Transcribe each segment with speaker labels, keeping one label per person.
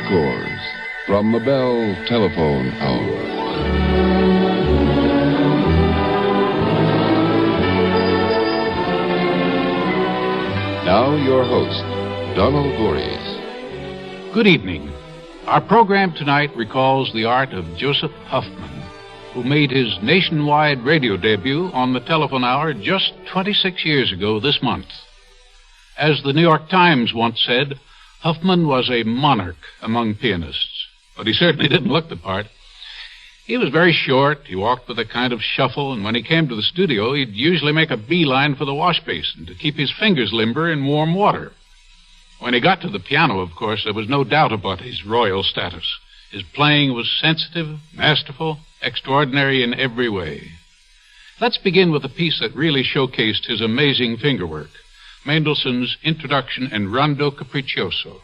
Speaker 1: ENCORES from the Bell Telephone Hour. Now your host, Donald Voorhees.
Speaker 2: Good evening. Our program tonight recalls the art of Joseph HOFMANN, who made his nationwide radio debut on the telephone hour just 26 years ago this month. As the New York Times once said, HOFMANN was a monarch among pianists, but he certainly didn't look the part. He was very short, he walked with a kind of shuffle, and when he came to the studio, he'd usually make a beeline for the wash basin to keep his fingers limber in warm water. When he got to the piano, of course, there was no doubt about his royal status. His playing was sensitive, masterful, extraordinary in every way. Let's begin with a piece that really showcased his amazing fingerwork, Mendelssohn's Introduction and Rondo Capriccioso.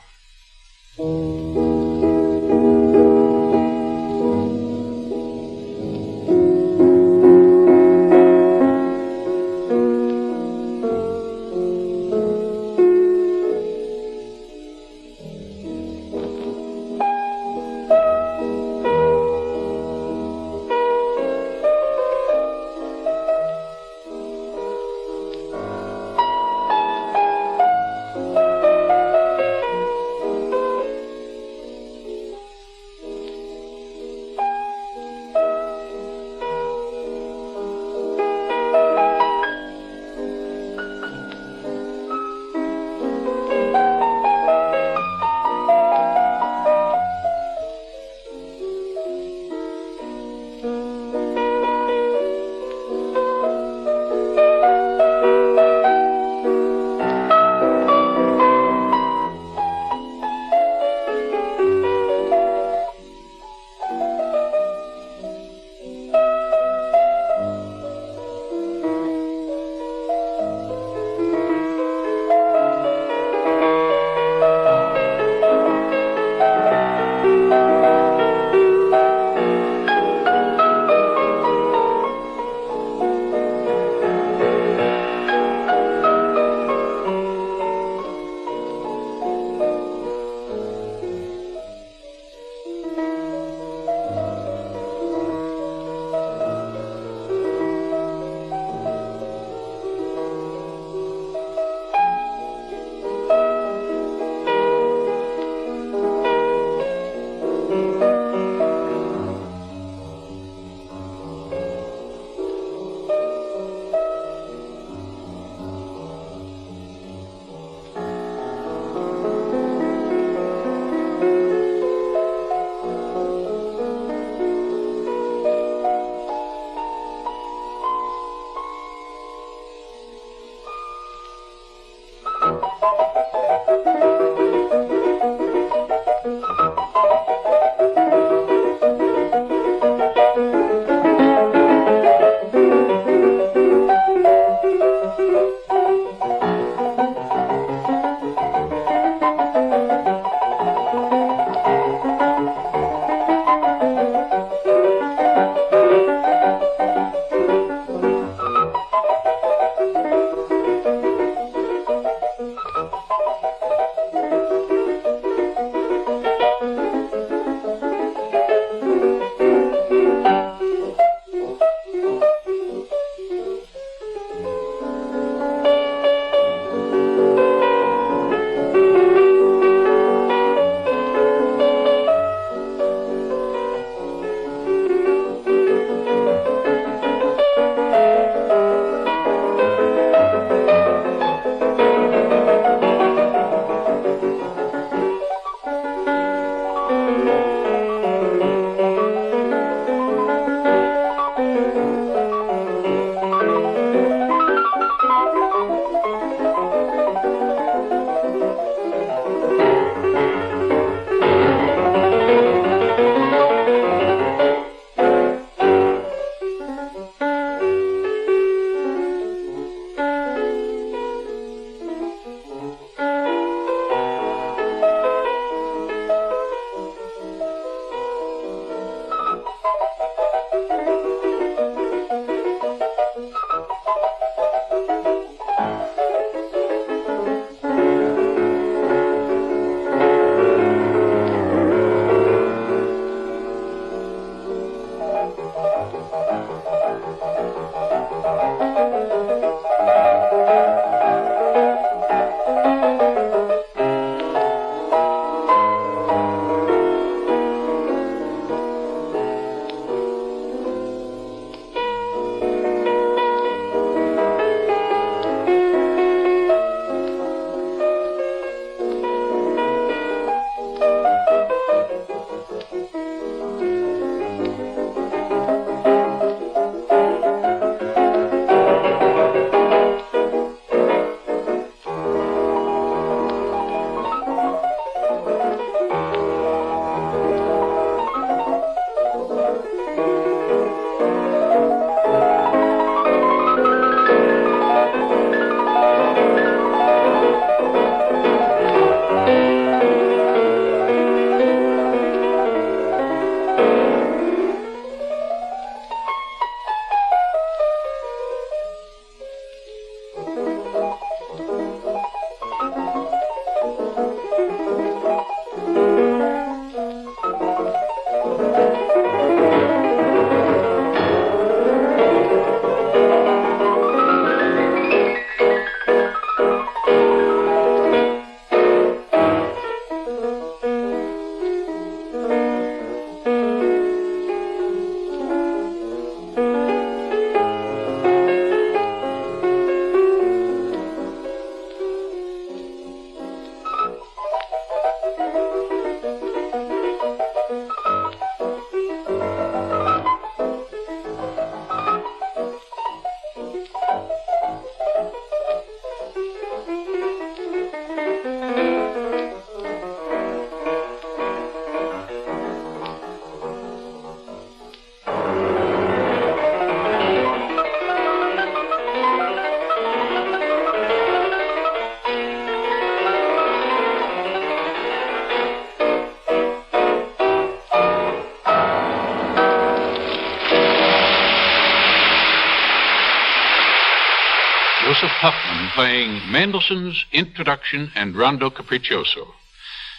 Speaker 2: Hoffmann playing Mendelssohn's Introduction and Rondo Capriccioso.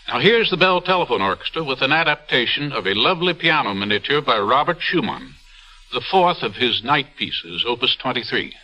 Speaker 2: Now here's the Bell Telephone Orchestra with an adaptation of a lovely piano miniature by Robert Schumann, the fourth of his night pieces, Opus 23.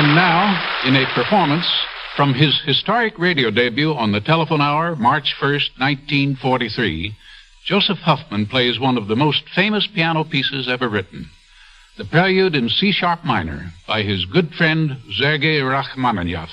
Speaker 2: And now, in a performance from his historic radio debut on the Telephone Hour, March 1st, 1943, Joseph Hoffmann plays one of the most famous piano pieces ever written, the Prelude in C-sharp minor by his good friend Sergei Rachmaninoff.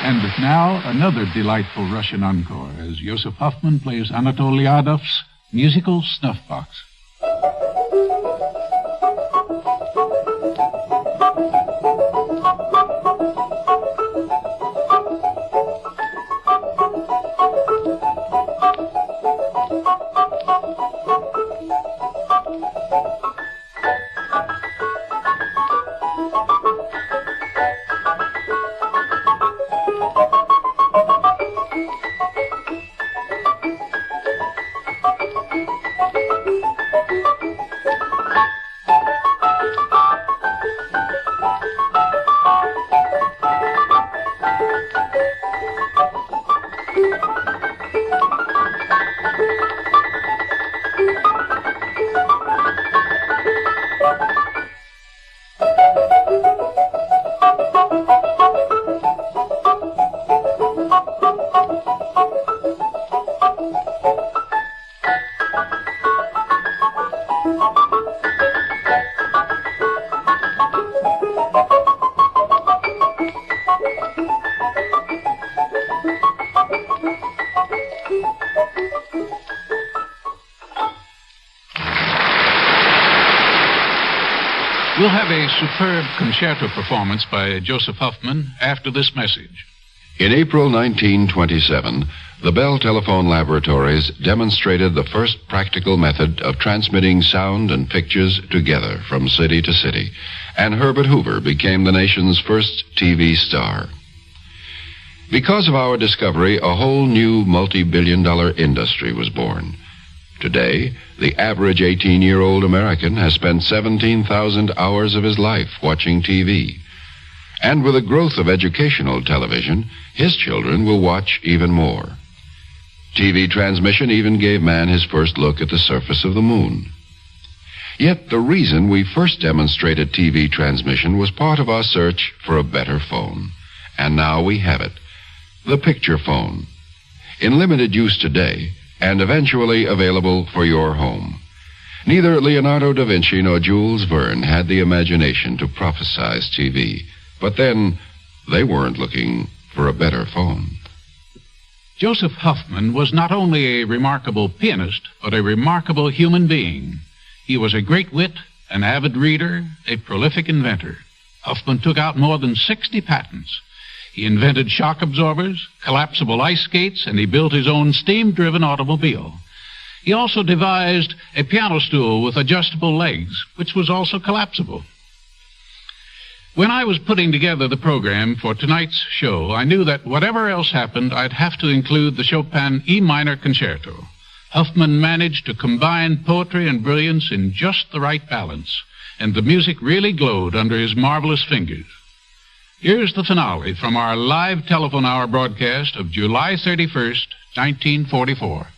Speaker 2: And now, another delightful Russian encore as Joseph Hoffmann plays Anatol Lyadov's musical snuff box. We'll have a superb concerto performance by Joseph Hoffmann after this message.
Speaker 1: In April 1927, the Bell Telephone Laboratories demonstrated the first practical method of transmitting sound and pictures together from city to city, and Herbert Hoover became the nation's first TV star. Because of our discovery, a whole new multi-billion-dollar industry was born. Today, the average 18-year-old American has spent 17,000 hours of his life watching TV. And with the growth of educational television, his children will watch even more. TV transmission even gave man his first look at the surface of the moon. Yet the reason we first demonstrated TV transmission was part of our search for a better phone. And now we have it, the picture phone. In limited use today, and eventually available for your home. Neither Leonardo da Vinci nor Jules Verne had the imagination to prophesize TV, but then they weren't looking for a better phone.
Speaker 2: Joseph Hoffmann was not only a remarkable pianist, but a remarkable human being. He was a great wit, an avid reader, a prolific inventor. Hoffmann took out more than 60 patents. He invented shock absorbers, collapsible ice skates, and he built his own steam-driven automobile. He also devised a piano stool with adjustable legs, which was also collapsible. When I was putting together the program for tonight's show, I knew that whatever else happened, I'd have to include the Chopin E minor concerto. Hoffmann managed to combine poetry and brilliance in just the right balance, and the music really glowed under his marvelous fingers. Here's the finale from our live telephone hour broadcast of July 31st, 1944.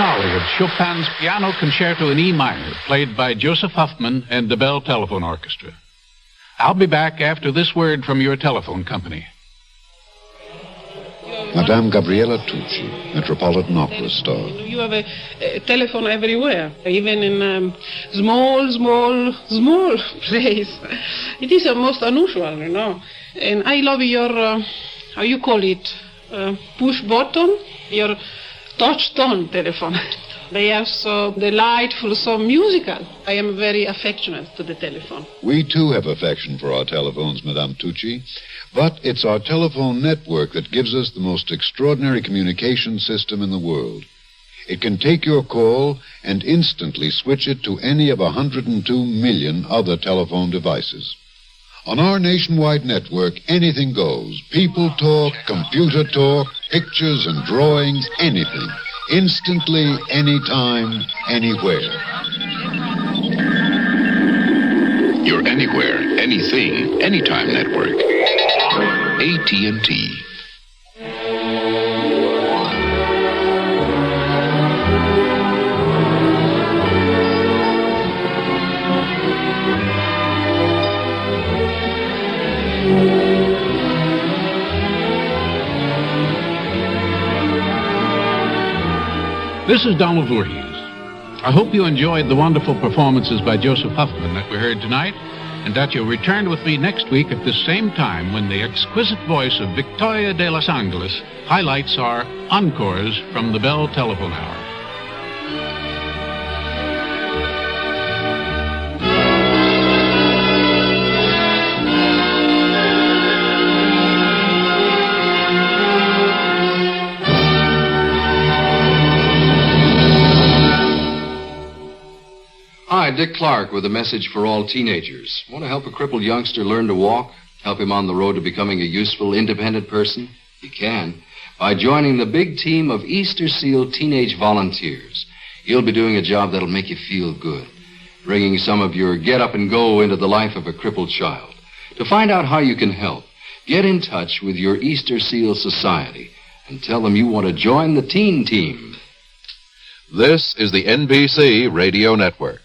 Speaker 2: finale of Chopin's Piano Concerto in E minor, played by Joseph HOFMANN and the Bell Telephone Orchestra. I'll be back after this word from your telephone company.
Speaker 1: Madame Gabriella Tucci, Metropolitan Opera star.
Speaker 3: You have a telephone everywhere, even in small place. It is most unusual, you know. And I love your, how you call it, push button, your touch tone telephone. They are so delightful, so musical. I am very affectionate to the telephone.
Speaker 1: We, too, have affection for our telephones, Madame Tucci. But it's our telephone network that gives us the most extraordinary communication system in the world. It can take your call and instantly switch it to any of 102 million other telephone devices. On our nationwide network, anything goes. People talk, computer talk, pictures and drawings, anything. Instantly, anytime, anywhere. Your anywhere, anything, anytime network. AT&T.
Speaker 2: This is Donald Voorhees. I hope you enjoyed the wonderful performances by Joseph HOFMANN that we heard tonight, and that you'll return with me next week at the same time when the exquisite voice of Victoria de Los Angeles highlights our encores from the Bell Telephone Hour.
Speaker 4: Hi, Dick Clark with a message for all teenagers. Want to help a crippled youngster learn to walk? Help him on the road to becoming a useful, independent person? You can, by joining the big team of Easter Seal Teenage Volunteers. You'll be doing a job that'll make you feel good, bringing some of your get-up-and-go into the life of a crippled child. To find out how you can help, get in touch with your Easter Seal Society and tell them you want to join the teen team.
Speaker 1: This is the NBC Radio Network.